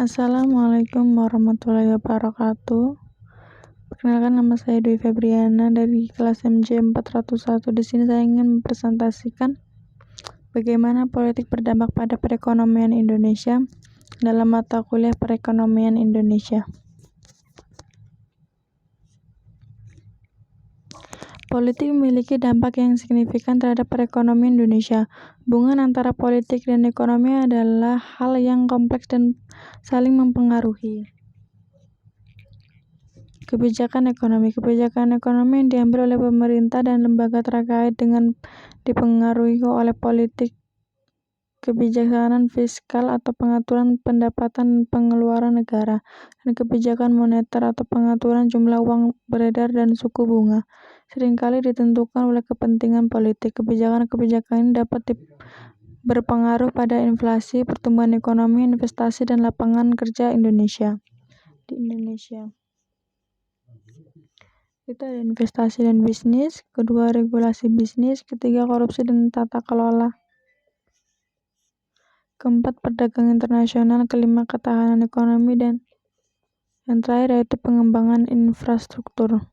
Assalamualaikum warahmatullahi wabarakatuh. Perkenalkan, nama saya Dwi Febriana dari kelas MJ 401. Di sini saya ingin mempresentasikan bagaimana politik berdampak pada perekonomian Indonesia dalam mata kuliah perekonomian Indonesia. Politik memiliki dampak yang signifikan terhadap perekonomian Indonesia. Hubungan antara politik dan ekonomi adalah hal yang kompleks dan saling mempengaruhi. Kebijakan ekonomi yang diambil oleh pemerintah dan lembaga terkait dengan dipengaruhi oleh politik kebijaksanaan fiskal atau pengaturan pendapatan dan pengeluaran negara, dan kebijakan moneter atau pengaturan jumlah uang beredar dan suku bunga. Seringkali ditentukan oleh kepentingan politik. Kebijakan ini dapat berpengaruh pada inflasi, pertumbuhan ekonomi, investasi, dan lapangan kerja di Indonesia. Itu ada investasi dan bisnis, kedua regulasi bisnis, ketiga korupsi dan tata kelola, keempat perdagangan internasional, kelima ketahanan ekonomi, dan yang terakhir yaitu pengembangan infrastruktur.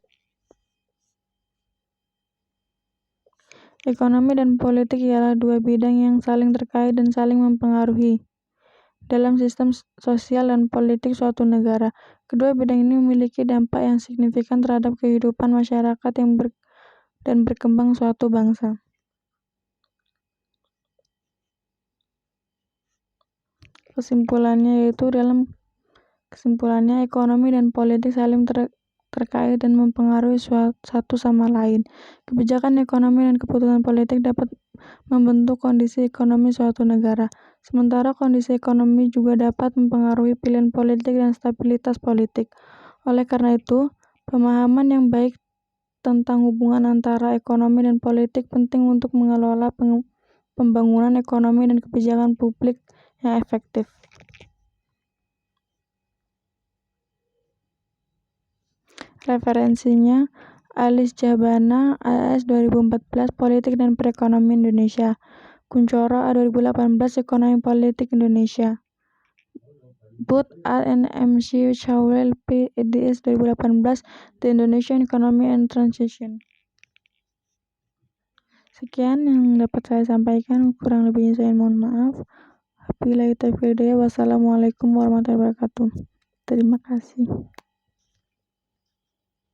Ekonomi dan politik ialah dua bidang yang saling terkait dan saling mempengaruhi dalam sistem sosial dan politik suatu negara. Kedua bidang ini memiliki dampak yang signifikan terhadap kehidupan masyarakat dan berkembang suatu bangsa. Kesimpulannya ekonomi dan politik saling terkait dan mempengaruhi satu sama lain. Kebijakan ekonomi dan keputusan politik dapat membentuk kondisi ekonomi suatu negara. Sementara kondisi ekonomi juga dapat mempengaruhi pilihan politik dan stabilitas politik. Oleh karena itu, pemahaman yang baik tentang hubungan antara ekonomi dan politik penting untuk mengelola pembangunan ekonomi dan kebijakan publik yang efektif. Referensinya Alice Jabana, AS 2014, Politik dan Perekonomian Indonesia. Kuncoro, A 2018, Ekonomi Politik Indonesia. Booth, A. and MC Chowell, P. eds 2018, The Indonesian Economy and Transition. Sekian yang dapat saya sampaikan, kurang lebihnya saya mohon maaf. Wabillahi taufiq wal hidayah. Wassalamualaikum warahmatullahi wabarakatuh. Terima kasih.